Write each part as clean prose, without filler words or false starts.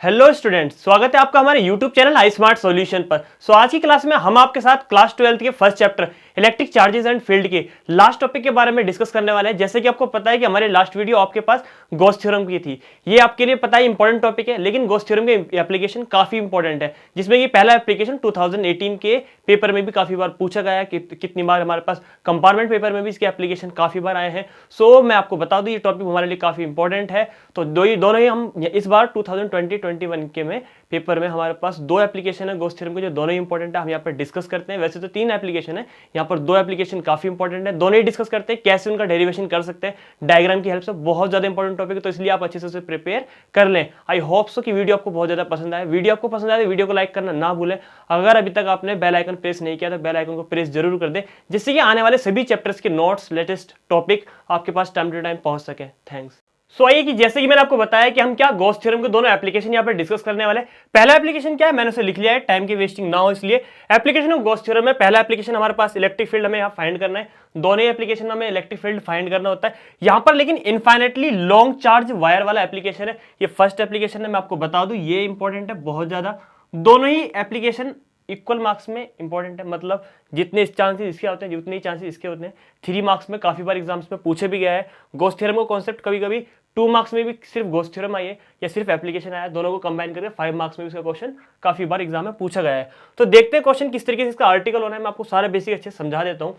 Hello students, स्वागत है आपका हमारे यूट्यूब चैनल आई स्मार्ट सॉल्यूशन पर। आज की क्लास में हम आपके साथ क्लास 12 के first chapter electric charges and field के लास्ट टॉपिक के बारे में डिस्कस करने वाले हैं। जैसे कि आपको पता है कि हमारे लास्ट वीडियो आपके पास गॉस थ्योरम की थी। ये आपके लिए पता है इंपॉर्टेंट टॉपिक है, लेकिन गॉस थ्योरम के एप्लीकेशन काफी इंपॉर्टेंट है, जिसमें कि पहला एप्लीकेशन 2018 के पेपर में भी काफी बार पूछा गया है। कितनी बार हमारे पास कंपार्टमेंट पेपर में भी इसके एप्लीकेशन काफी बार आए हैं। सो मैं आपको बता दूं, ये टॉपिक हमारे लिए काफी इंपॉर्टेंट है। तो दोनों ही हम इस बार 2020-21 के में पेपर में हमारे पास दो एप्लीकेशन है गॉस थ्योरम के, जो दोनों ही इंपॉर्टेंट है। हम यहाँ पर डिस्कस करते हैं। वैसे तो 3 एप्लीकेशन है, यहाँ पर 2 एप्लीकेशन काफी इंपॉर्टेंट है। दोनों ही डिस्कस करते हैं, कैसे उनका डेरिवेशन कर सकते हैं डायग्राम की हेल्प से। बहुत ज्यादा इंपॉर्टेंट टॉपिक है, तो इसलिए आप अच्छे से उसे प्रिपेयर कर लें। आई होप सो कि वीडियो आपको बहुत ज्यादा पसंद आए। वीडियो आपको पसंद आए तो वीडियो को लाइक करना ना भूलें। अगर अभी तक आपने बेल आइकन प्रेस नहीं किया तो बेल आइकन को प्रेस जरूर कर दें, जिससे कि आने वाले सभी चैप्टर्स के नोट्स, लेटेस्ट टॉपिक आपके पास टाइम टू टाइम पहुंच सके। थैंक्स। आइए कि जैसे कि मैंने आपको बताया कि हम क्या गॉस थ्योरम के दोनों एप्लीकेशन यहाँ पर डिस्कस करने वाले हैं। पहला एप्लीकेशन क्या है, मैंने उसे लिख लिया है, टाइम की वेस्टिंग ना हो इसलिए। एप्लीकेशन ऑफ गॉस थ्योरम में पहला एप्लीकेशन हमारे पास इलेक्ट्रिक फील्ड हमें यहाँ फाइंड करना है। दोनों एप्लीकेशन में हमें इलेक्ट्रिक फील्ड फाइंड करना होता है यहाँ पर, लेकिन इनफाइनेटली लॉन्ग चार्ज वायर वाला एप्लीकेशन है। ये फर्स्ट एप्लीकेशन है, मैं आपको बता दूं ये इंपॉर्टेंट है बहुत ज्यादा। दोनों ही एप्लीकेशन इक्वल मार्क्स में इंपॉर्टेंट है, मतलब जितने चांसेस इसके होते हैं उतने ही चांसेस इसके होते हैं। 3 मार्क्स में काफी बार एग्जाम्स में पूछे भी गया है। गॉस थ्योरम का कॉन्सेप्ट कभी कभी 2 मार्क्स में भी सिर्फ गॉस थ्योरम आई है या सिर्फ एप्लीकेशन आया, दोनों को कंबाइन करके 5 मार्क्स में भी इसका क्वेश्चन काफी बार एग्जाम में पूछा गया है। तो देखते हैं क्वेश्चन किस तरीके से इसका आर्टिकल होना है। मैं आपको सारा बेसिक अच्छे से समझा देता हूँ।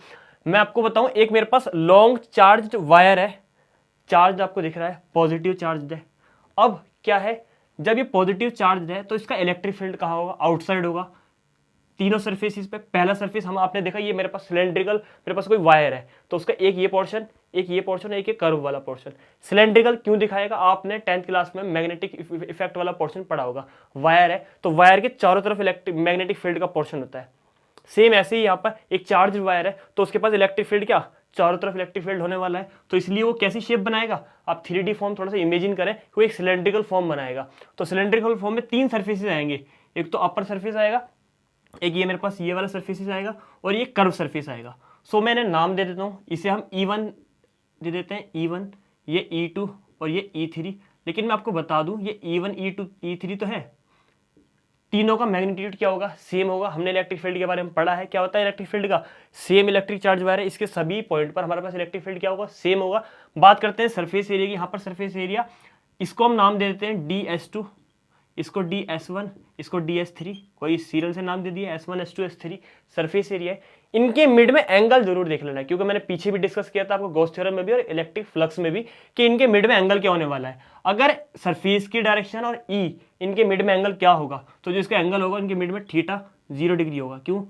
मैं आपको बताऊं, एक मेरे पास लॉन्ग चार्ज वायर है, चार्ज आपको दिख रहा है, पॉजिटिव चार्ज है। अब क्या है, जब ये पॉजिटिव चार्ज है तो इसका इलेक्ट्रिक फील्ड कहाँ होगा, आउटसाइड होगा। तीनों सरफेसेस पे पहला सरफेस हम आपने देखा, ये मेरे पास सिलेंड्रिकल, मेरे पास कोई वायर है तो उसका एक ये पोर्शन, एक ये पोर्शन, एक ये कर्व वाला पोर्शन। सिलेंड्रिकल क्यों दिखाएगा, आपने 10th क्लास में मैग्नेटिक इफेक्ट वाला पोर्शन पढ़ा होगा। वायर है तो वायर के चारों तरफ इलेक्ट्रिक मैग्नेटिक फील्ड का पोर्शन होता है। सेम ऐसे ही यहाँ पर एक चार्ज वायर है तो उसके पास इलेक्ट्रिक फील्ड क्या, चारों तरफ इलेक्ट्रिक फील्ड होने वाला है। तो इसलिए वो कैसी शेप बनाएगा, आप 3D फॉर्म थोड़ा सा इमेजिन करें, वो एक सिलेंड्रिकल फॉर्म बनाएगा। तो सिलेंड्रिकल फॉर्म में 3 सर्फेसेस आएंगे, एक तो अपर सर्फेस आएगा, एक ये मेरे पास ये वाला सरफेस आएगा और ये कर्व सरफेस आएगा। सो मैंने नाम दे देता हूँ, इसे हम E1 दे देते हैं, E1, ये E2 और ये E3। लेकिन मैं आपको बता दूं, ये E1, E2, E3 तो है, तीनों का मैग्नीट्यूड क्या होगा, सेम होगा। हमने इलेक्ट्रिक फील्ड के बारे में पढ़ा है, क्या होता है इलेक्ट्रिक फील्ड का, सेम इलेक्ट्रिक चार्ज वायर है, इसके सभी पॉइंट पर हमारे पास इलेक्ट्रिक फील्ड क्या होगा, सेम होगा। बात करते हैं सरफेस एरिया की। यहाँ पर सरफेस एरिया, इसको हम नाम दे देते हैं DS2, इसको DS1, इसको DS3, कोई सीरियल से नाम दे दिया, S1, S2, S3 surface area है। इनके मिड में एंगल जरूर देख लेना, क्योंकि मैंने पीछे भी डिस्कस किया था आपको गॉस थ्योरम में भी और इलेक्ट्रिक फ्लक्स में भी, कि इनके मिड में एंगल क्या होने वाला है। अगर सरफेस की डायरेक्शन और E इनके मिड में एंगल क्या होगा, तो जो इसका एंगल होगा इनके मिड में थीटा 0 डिग्री होगा। क्यों,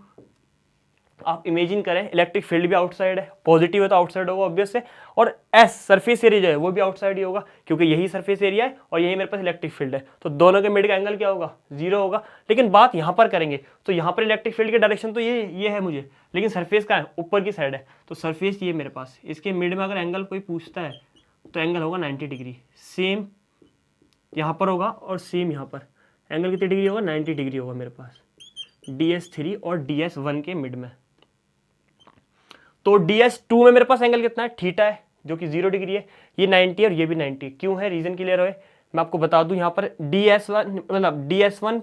आप इमेजिन करें, इलेक्ट्रिक फील्ड भी आउटसाइड है, पॉजिटिव है तो आउटसाइड होगा ऑब्वियस है, और S सरफेस एरिया जो है वो भी आउटसाइड ही होगा, क्योंकि यही सरफेस एरिया है और यही मेरे पास इलेक्ट्रिक फील्ड है। तो दोनों के मिड का एंगल क्या होगा, 0 होगा। लेकिन बात यहाँ पर करेंगे तो यहाँ पर इलेक्ट्रिक फील्ड की डायरेक्शन तो ये है मुझे, लेकिन सरफेस का है ऊपर की साइड है। तो सरफेस ये मेरे पास, इसके मिड में अगर एंगल कोई पूछता है तो एंगल होगा 90 डिग्री। सेम यहाँ पर होगा और सेम यहाँ पर एंगल कितनी डिग्री होगा, 90 डिग्री होगा मेरे पास DS3 और DS1 के मिड में। तो DS2 में मेरे पास एंगल कितना है, थीटा है, जो कि 0 डिग्री है। ये 90 और ये भी 90। क्यों है, रीजन क्लियर है, मैं आपको बता दूं। यहाँ पर DS1 मतलब DS1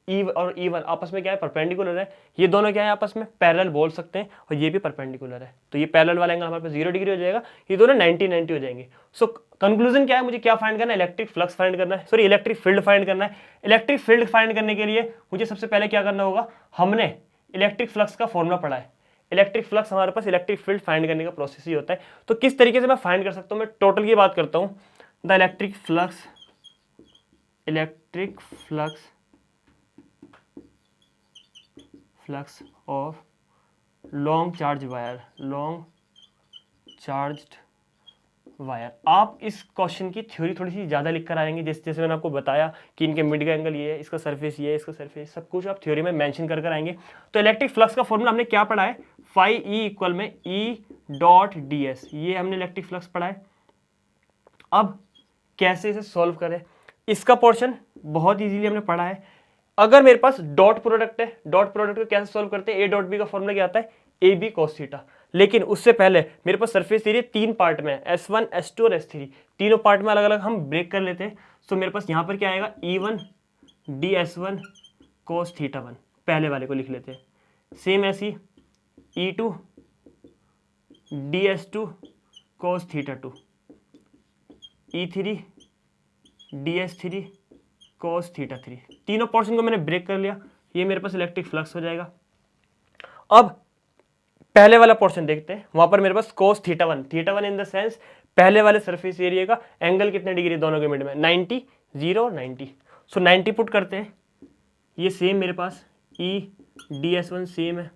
E और E1 आपस में क्या है, परपेंडिकुलर है। ये दोनों क्या है, आपस में पैरेलल बोल सकते हैं, और ये भी परपेंडिकुलर है। तो ये पैरेलल वाला एंगल हमारे पास 0 डिग्री हो जाएगा, ये दोनों 90 हो जाएंगे। सो कंक्लूजन क्या है, मुझे क्या फाइंड करना है, इलेक्ट्रिक फ्लक्स फाइंड करना है, सॉरी इलेक्ट्रिक फील्ड फाइंड करना है। इलेक्ट्रिक फील्ड फाइंड करने के लिए मुझे सबसे पहले क्या करना होगा, हमने इलेक्ट्रिक फ्लक्स का फॉर्मूला पढ़ा है। इलेक्ट्रिक फ्लक्स हमारे पास इलेक्ट्रिक फील्ड फाइंड करने का प्रोसेस ही होता है। तो किस तरीके से मैं फाइंड कर सकता हूं, मैं टोटल की बात करता हूं। The electric flux of long charge wire. आप इस क्वेश्चन की थ्योरी थोड़ी सी ज्यादा लिख कर आएंगे, जैसे मैंने आपको बताया कि इनके मिड का एंगल ये है, इसका सरफेस ये है, इसका सरफेस, सब कुछ आप थ्योरी में मेंशन कर आएंगे। तो इलेक्ट्रिक फ्लक्स का फॉर्मूला हमने क्या पढ़ा है, फाई E इक्वल में E.ds, ये हमने इलेक्ट्रिक फ्लक्स पढ़ा है। अब कैसे इसे सॉल्व करें, इसका पोर्शन बहुत इजीली हमने पढ़ा है। अगर मेरे पास डॉट प्रोडक्ट है, डॉट प्रोडक्ट को कैसे सॉल्व करते हैं, A.B का फॉर्मूला क्या आता है, AB cos थीटा। लेकिन उससे पहले मेरे पास सरफेस एरिया 3 पार्ट में है, S1, S2 और S3, तीनों पार्ट में अलग अलग हम ब्रेक कर लेते हैं। सो मेरे पास यहाँ पर क्या आएगा, E1 ds1 cos θ1, पहले वाले को लिख लेते हैं। सेम ऐसी E2 ds2 cos θ2, E3 ds3 cos θ3। तीनों पोर्शन को मैंने ब्रेक कर लिया, ये मेरे पास इलेक्ट्रिक फ्लक्स हो जाएगा। अब पहले वाला पोर्शन देखते हैं, वहां पर मेरे पास cos θ1 इन द सेंस पहले वाले सरफेस एरिया का एंगल कितने डिग्री दोनों के मिड में, 90, 0, 90। सो 90 पुट करते हैं, ये सेम मेरे पास E ds1 सेम है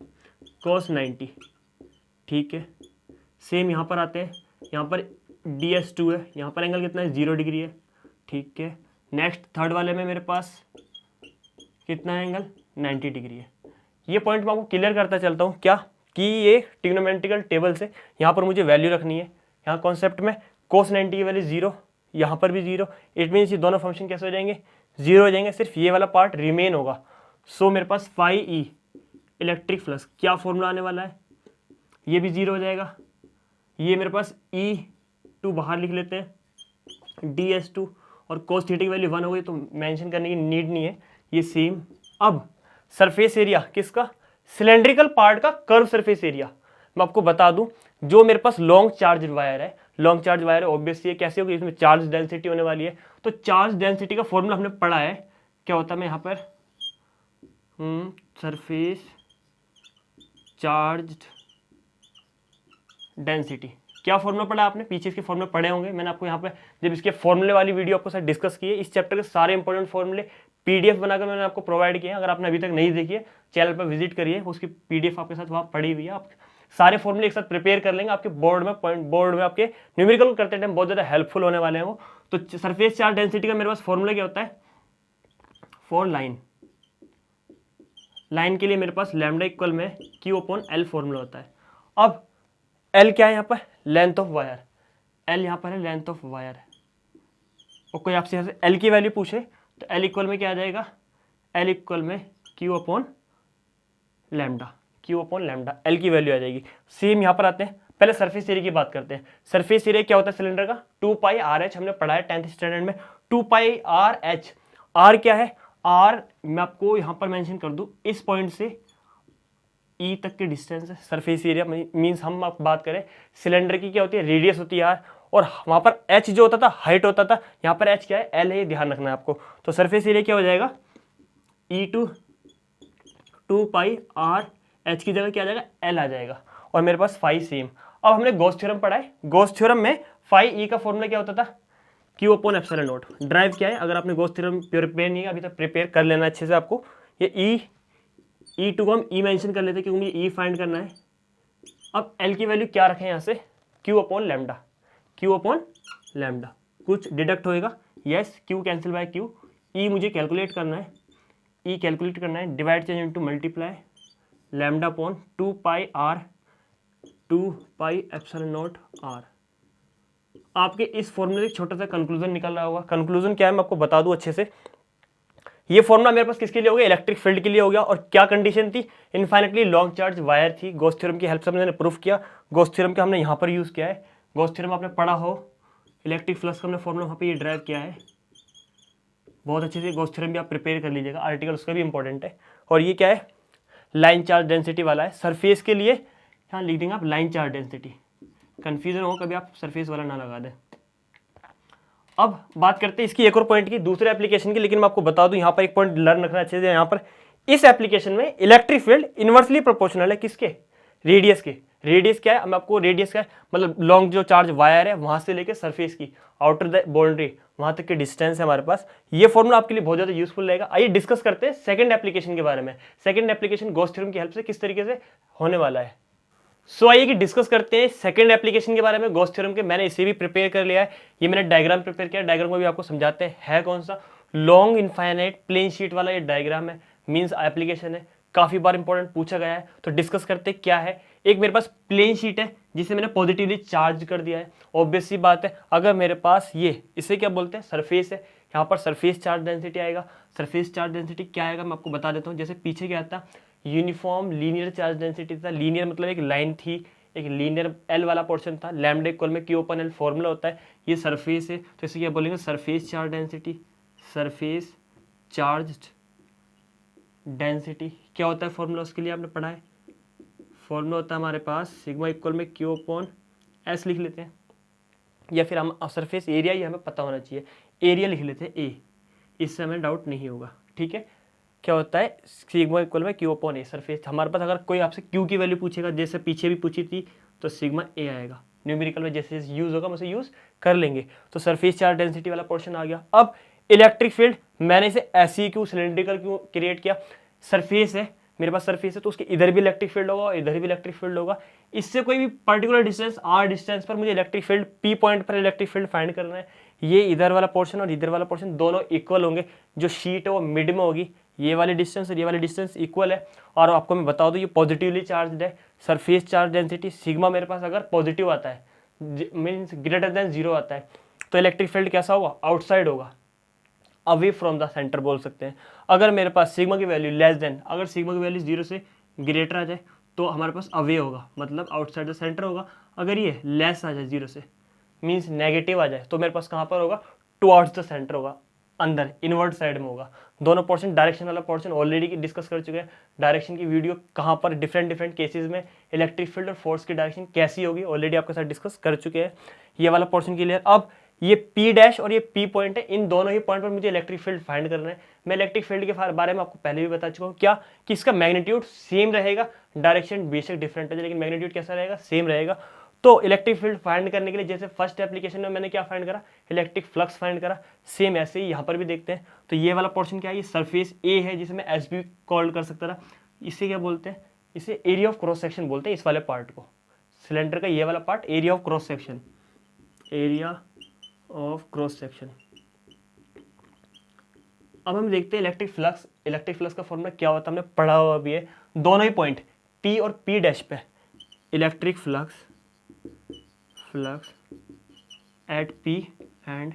cos 90, ठीक है। सेम यहाँ पर आते हैं, यहाँ पर ds2 है, यहाँ पर एंगल कितना है, 0 डिग्री है, ठीक है। नेक्स्ट थर्ड वाले में मेरे पास कितना है एंगल, 90 डिग्री है। ये पॉइंट मैं आपको क्लियर करता चलता हूँ क्या, कि ये ट्रिग्नोमेट्रिकल टेबल से यहाँ पर मुझे वैल्यू रखनी है। यहाँ कॉन्सेप्ट में cos 90 की वैल्यू 0, यहाँ पर भी 0, इट मीन्स ये दोनों फंक्शन कैसे हो जाएंगे, 0 हो जाएंगे, सिर्फ ये वाला पार्ट रिमेन होगा। सो मेरे पास फाई ई इलेक्ट्रिक फ्लक्स क्या फॉर्मूला आने वाला है, ये भी 0 हो जाएगा। ये मेरे पास E2 बाहर लिख लेते हैं, ds2 और cos θ की वैल्यू 1 हो गई तो मेंशन करने की नीड नहीं है, ये सेम। अब सरफेस एरिया किसका, सिलेंड्रिकल पार्ट का कर्व सरफेस एरिया। मैं आपको बता दूं, जो मेरे पास लॉन्ग चार्ज वायर है, लॉन्ग चार्ज वायर है ऑब्वियसली कैसे होगी, इसमें चार्ज डेंसिटी होने वाली है। तो चार्ज डेंसिटी का फॉर्मूला हमने पढ़ा है, क्या होता है, मैं यहाँ पर सरफेस चार्ज डेंसिटी, क्या फॉर्मूला पढ़ा आपने, पीछे इसके फॉर्मूले पढ़े होंगे, मैंने आपको यहाँ पे जब इसके फॉर्मूले वाली वीडियो आपको साथ डिस्कस की है, इस चैप्टर के सारे इंपॉर्टेंट फॉर्मूले पीडीएफ बनाकर मैंने आपको प्रोवाइड किए हैं। अगर आपने अभी तक नहीं देखी है, चैनल पर विजिट करिए, उसकी पीडीएफ आपके साथ वहाँ पड़ी हुई है। आप सारे फॉर्मूले एक साथ प्रिपेयर कर लेंगे, आपके बोर्ड में आपके न्यूमेरिकल करते टाइम बहुत ज़्यादा हेल्पफुल होने वाले हैं वो। तो सरफेस चार्ज डेंसिटी का मेरे पास फॉर्मूला क्या होता है, फॉर लाइन के लिए मेरे पास लैम्डा इक्वल में Q/L फॉर्मूला होता है। अब L क्या है यहाँ पर, लेंथ ऑफ वायर, L यहाँ पर है लेंथ ऑफ वायर। और कोई आपसे यहाँ से L की वैल्यू पूछे तो L इक्वल में क्या आ जाएगा, L इक्वल में Q/λ, L की वैल्यू आ जाएगी। सेम यहाँ पर आते हैं, पहले सरफेस एरिया की बात करते हैं। सरफेस एरिया क्या होता है सिलेंडर का, 2πRh, हमने पढ़ा है 10th स्टैंडर्ड में, 2πRh। R क्या है, R मैं आपको यहाँ पर मेंशन कर दूं, इस पॉइंट से E तक के डिस्टेंस है सरफेस एरिया। मींस हम आप बात करें सिलेंडर की क्या होती है, रेडियस होती है R, और वहाँ पर H जो होता था हाइट होता था, यहाँ पर H क्या है, L है, ये ध्यान रखना है आपको। तो सरफेस एरिया क्या हो जाएगा, E2 2πRh की जगह क्या आ जाएगा, L आ जाएगा, और मेरे पास फाई सेम। अब हमने गॉस थ्योरम पढ़ा है, गॉस थ्योरम में फाई E का फॉर्मूला क्या होता था, Q/ε0। ड्राइव क्या है, अगर आपने गॉस थ्योरम प्रिपेयर नहीं है अभी तक, प्रिपेयर कर लेना अच्छे से आपको। ये E2 को हम E मेंशन कर लेते हैं क्योंकि मुझे E फाइंड करना है। अब L की वैल्यू क्या रखें यहाँ से, Q/λ, कुछ डिडक्ट होएगा, yes, Q cancel bye Q। E मुझे कैलकुलेट करना है, E कैलकुलेट करना है, divide change into multiply λ/2πr 2πε0r। आपके इस फॉर्मूले से छोटा सा कंक्लूजन निकल रहा होगा। कंक्लूजन क्या है मैं आपको बता दूं अच्छे से। ये फॉर्मूला मेरे पास किसके लिए हो गया, इलेक्ट्रिक फील्ड के लिए हो गया। और क्या कंडीशन थी, इनफाइनेटली लॉन्ग चार्ज वायर थी। गॉस थ्योरम की हेल्प से मैंने प्रूफ किया, गॉस थ्योरम का हमने यहाँ पर यूज़ किया है। गॉस थ्योरम आपने पढ़ा हो, इलेक्ट्रिक फ्लक्स का हमने फॉर्मूला वहाँ पे ये ड्राइव किया है बहुत अच्छे से। गॉस थ्योरम भी आप प्रिपेयर कर लीजिएगा, आर्टिकल उसका भी इंपॉर्टेंट है। और ये क्या है, लाइन चार्ज डेंसिटी वाला है। सरफेस के लिए यहाँ लिख देंगे आप लाइन चार्ज डेंसिटी, कन्फ्यूजन हो कभी आप सरफेस वाला ना लगा दें। अब बात करते हैं इसकी एक और पॉइंट की, दूसरे एप्लीकेशन की। लेकिन मैं आपको बता दूं यहाँ पर एक पॉइंट लर्न रखना अच्छे से। यहाँ पर इस एप्लीकेशन में इलेक्ट्रिक फील्ड इनवर्सली प्रोपोर्शनल है किसके, रेडियस के। रेडियस क्या है, मैं आपको रेडियस का मतलब लॉन्ग जो चार्ज वायर है वहां से लेकर सरफेस की आउटर द बाउंड्री वहां तक के डिस्टेंस है हमारे पास। ये फॉर्मूला आपके लिए बहुत ज्यादा यूजफुल रहेगा। आइए डिस्कस करते हैं सेकंड एप्लीकेशन के बारे में। सेकंड एप्लीकेशन गॉस थ्योरम की हेल्प से किस तरीके से होने वाला है। सो आइए कि डिस्कस करते हैं सेकंड एप्लीकेशन के बारे में गॉस थ्योरम के। मैंने इसे भी प्रिपेयर कर लिया है, ये मैंने डायग्राम प्रिपेयर किया है। डायग्राम को भी आपको समझाते हैं, है कौन सा, लॉन्ग इनफाइनाइट प्लेन शीट वाला ये डायग्राम है, मींस एप्लीकेशन है, काफी बार इंपॉर्टेंट पूछा गया है। तो डिस्कस करते हैं क्या है। एक मेरे पास प्लेन शीट है जिसे मैंने पॉजिटिवली चार्ज कर दिया है। ऑब्वियस सी बात है, अगर मेरे पास ये, इसे क्या बोलते हैं, सरफेस है, यहाँ पर सरफेस चार्ज डेंसिटी आएगा। सरफेस चार्ज डेंसिटी क्या आएगा मैं आपको बता देता हूँ। जैसे पीछे क्या था, यूनिफॉर्म लीनियर चार्ज डेंसिटी था। लीनियर मतलब एक लाइन थी, एक लीनियर एल वाला पोर्शन था। लैम्डा इक्वल में Q/L फॉर्मूला होता है। ये सरफेस है तो इसे क्या बोलेंगे, surface charge density, surface charge density क्या होता है फॉर्मूला, उसके लिए आपने पढ़ा है। फॉर्मूला होता है हमारे पास सिग्मा इक्वल में क्यू अपॉन एस लिख लेते हैं, या फिर हम सरफेस एरिया ही हमें पता होना चाहिए, एरिया लिख लेते हैं ए, इससे हमें डाउट नहीं होगा। ठीक है, क्या होता है सिग्मा इक्वल में क्यू अपॉन ए। सरफेस हमारे पास अगर कोई आपसे क्यू की वैल्यू पूछेगा, जैसे पीछे भी पूछी थी, तो सिग्मा ए आएगा। न्यूमेरिकल में जैसे यूज होगा हम उसे यूज कर लेंगे। तो सरफेस चार्ज डेंसिटी वाला पोर्शन आ गया। अब इलेक्ट्रिक फील्ड, मैंने इसे ऐसे क्यों सिलेंड्रिकल क्यों क्रिएट किया, सरफेस है मेरे पास, सरफेस है तो उसके इधर भी इलेक्ट्रिक फील्ड होगा और इधर भी इलेक्ट्रिक फील्ड होगा। इससे कोई भी पर्टिकुलर डिस्टेंस आर डिस्टेंस पर मुझे इलेक्ट्रिक फील्ड पी पॉइंट पर इलेक्ट्रिक फील्ड फाइंड करना है। ये इधर वाला पोर्शन और इधर वाला पोर्शन दोनों इक्वल होंगे, जो शीट है वो मिड में होगी, ये वाली डिस्टेंस और ये वाली डिस्टेंस इक्वल है। और आपको मैं बता दूं ये पॉजिटिवली चार्ज है। सरफेस चार्ज डेंसिटी सिग्मा मेरे पास अगर पॉजिटिव आता है, मीन्स ग्रेटर देन 0 आता है, तो इलेक्ट्रिक फील्ड कैसा होगा, आउटसाइड होगा, अवे फ्रॉम द सेंटर बोल सकते हैं। अगर मेरे पास सिग्मा की वैल्यू लेस देन, अगर सिग्मा की वैल्यू 0 से ग्रेटर आ जाए तो हमारे पास अवे होगा, मतलब आउटसाइड द सेंटर होगा। अगर ये लेस आ जाए 0 से, मीन्स नेगेटिव आ जाए, तो मेरे पास कहाँ पर होगा, टुवर्ड्स द सेंटर होगा, अंदर इनवर्ट साइड में होगा। दोनों पोर्शन, डायरेक्शन वाला पोर्शन ऑलरेडी डिस्कस कर चुके हैं। डायरेक्शन की वीडियो कहाँ पर डिफरेंट केसेस में इलेक्ट्रिक फील्ड और फोर्स की डायरेक्शन कैसी होगी ऑलरेडी आपके साथ डिस्कस कर चुके हैं। ये वाला पोर्शन क्लियर। अब ये पी डैश और ये पी पॉइंट है, इन दोनों ही पॉइंट पर मुझे इलेक्ट्रिक फील्ड फाइंड करना है। मैं इलेक्ट्रिक फील्ड के बारे में आपको पहले भी बता चुका हूँ, क्या कि इसका मैग्नीट्यूड सेम रहेगा, डायरेक्शन बेशक डिफरेंट है लेकिन मैग्नीट्यूड कैसा रहेगा, सेम रहेगा। तो इलेक्ट्रिक फील्ड फाइंड करने के लिए जैसे फर्स्ट एप्लीकेशन में मैंने क्या फाइंड करा, इलेक्ट्रिक फ्लक्स फाइंड करा, सेम ऐसे ही यहाँ पर भी देखते हैं। तो ये वाला पोर्शन क्या है, ये सरफेस ए है जिसे मैं एस भी कॉल कर सकता था। इसे क्या बोलते हैं, इसे एरिया ऑफ क्रॉस सेक्शन बोलते हैं। इस वाले पार्ट को, सिलेंडर का ये वाला part area of cross section, area of cross section. अब हम देखते हैं इलेक्ट्रिक फ्लक्स। इलेक्ट्रिक फ्लक्स का फॉर्मूला क्या होता है हमने पढ़ा हुआ भी है। दोनों ही पॉइंट पी और पी डैश पे electric flux at P and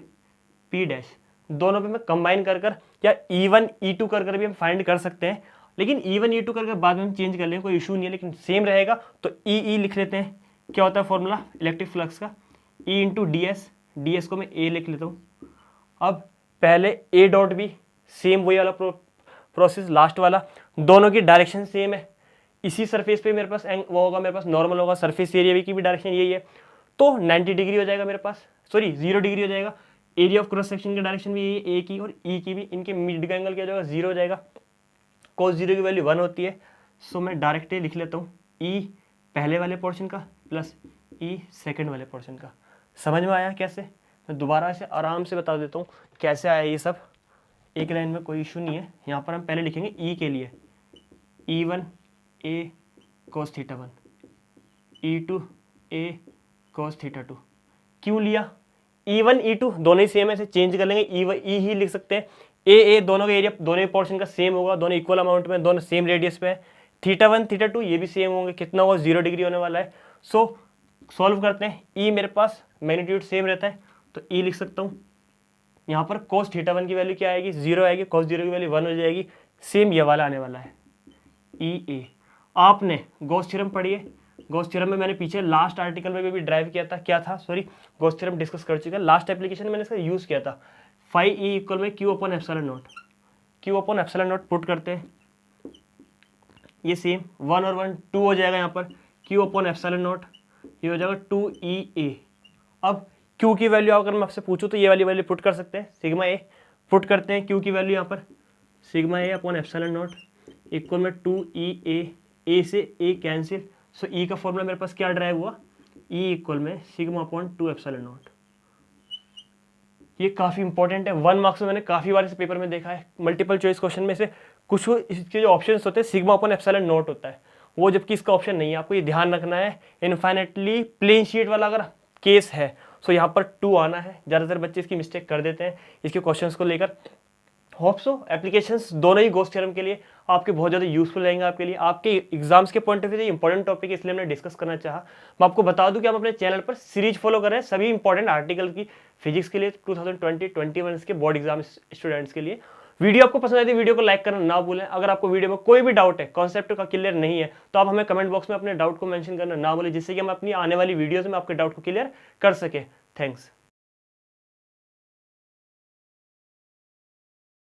P dash, दोनों पे मैं कंबाइन कर या E1 E2 कर भी हम फाइंड कर सकते हैं। लेकिन E1 E2 कर बाद में हम चेंज कर लेंगे, कोई इशू नहीं है, लेकिन सेम रहेगा। तो E लिख लेते हैं। क्या होता है फॉर्मूला इलेक्ट्रिक फ्लक्स का, E इंटू ds को मैं A लिख लेता हूँ। अब पहले A डॉट बी, सेम वही वाला प्रोसेस लास्ट वाला, दोनों की डायरेक्शन सेम है। इसी सरफेस पे मेरे पास वो होगा, मेरे पास नॉर्मल होगा, सरफेस एरिया की भी डायरेक्शन यही है, तो 90 डिग्री हो जाएगा मेरे पास, सॉरी 0 डिग्री हो जाएगा। एरिया ऑफ क्रॉस सेक्शन की डायरेक्शन भी यही है, ए की और ई की भी, इनके मिड का एंगल क्या हो जाएगा, 0 हो जाएगा। cos 0 की वैल्यू 1 होती है। सो मैं डायरेक्टली लिख लेता हूँ ई पहले वाले पोर्शन का प्लस ई सेकेंड वाले पोर्शन का। समझ में आया कैसे? मैं दोबारा से आराम से बता देता हूँ कैसे आया ये सब, एक लाइन में कोई इशू नहीं है। यहाँ पर हम पहले लिखेंगे ई के लिए E1 A cos theta 1, E2 A cos theta 2। क्यों लिया? E1 E2 दोनों ही सेम है, इसे चेंज कर लेंगे, E ही लिख सकते हैं। A दोनों का एरिया दोनों ही पोर्शन का सेम होगा, दोनों इक्वल अमाउंट में, दोनों सेम रेडियस पे है। थीटा 1 थीटा 2 ये भी सेम होंगे, कितना होगा 0 डिग्री होने वाला है। सो सॉल्व करते हैं। E मेरे पास मैग्नीट्यूड सेम रहता है तो E लिख सकता हूँ। यहाँ पर cos थीटा 1 की वैल्यू क्या आएगी, 0 आएगी, cos 0 की वैल्यू 1 हो जाएगी। सेम ये वाला आने वाला है EA। आपने गॉस थ्योरम पढ़ी है, गॉस थ्योरम में मैंने पीछे लास्ट आर्टिकल में भी ड्राइव किया था, क्या था सॉरी गॉस थ्योरम डिस्कस कर चुका है, लास्ट एप्लीकेशन में मैंने इसका यूज किया था। फाई E इक्वल में Q upon epsilon not, Q upon epsilon not put करते हैं, ये सेम 1 और 1 2 हो जाएगा। यहाँ पर Q अपॉन एप्सिलॉन नॉट ये हो जाएगा 2EA। अब Q की वैल्यू अगर मैं आपसे पूछूं तो ये वाली वैल्यू पुट कर सकते हैं, सिग्मा A पुट करते हैं। Q की वैल्यू यहाँ पर sigma A upon epsilon not equal में 2EA, A से A कैंसिल। सो E का फॉर्मूला मेरे पास क्या ड्राइव हुआ, E इक्वल में सिग्मा अपॉन 2 एप्सिलॉन नॉट। ये काफ़ी इंपॉर्टेंट है, 1 मार्क्स में मैंने काफ़ी बार इस पेपर में देखा है। मल्टीपल चॉइस क्वेश्चन में से कुछ इसके जो ऑप्शंस होते हैं सिग्मा अपॉन एप्सिलॉन नॉट होता है वो, जबकि इसका ऑप्शन नहीं है। आपको ये ध्यान रखना है, इनफाइनाइटली प्लेन शीट वाला अगर केस है सो यहाँ पर 2 आना है। ज़्यादातर बच्चे इसकी मिस्टेक कर देते हैं इसके क्वेश्चंस को लेकर। होप सो एप्लीकेशंस दोनों ही गॉस थ्योरम के लिए आपके बहुत ज़्यादा यूजफुल रहेंगे, आपके लिए आपके एग्जाम्स के पॉइंट ऑफ व्यू से इंपॉर्टेंट टॉपिक है, इसलिए हमने डिस्कस करना चाहा। मैं आपको बता दूं कि हम अपने चैनल पर सीरीज फॉलो कर रहे हैं सभी इंपॉर्टेंट आर्टिकल की, फिजिक्स के लिए 2020-21 के बोर्ड एग्जाम स्टूडेंट्स के लिए। वीडियो आपको पसंद आई थी, वीडियो को लाइक करना ना भूलें। अगर आपको वीडियो में कोई भी डाउट है, कॉन्सेप्ट का क्लियर नहीं है, तो आप हमें कमेंट बॉक्स में अपने डाउट को मेंशन करना ना भूलें, जिससे कि हम अपनी आने वाली वीडियोस में आपके डाउट को क्लियर कर सके। थैंक्स।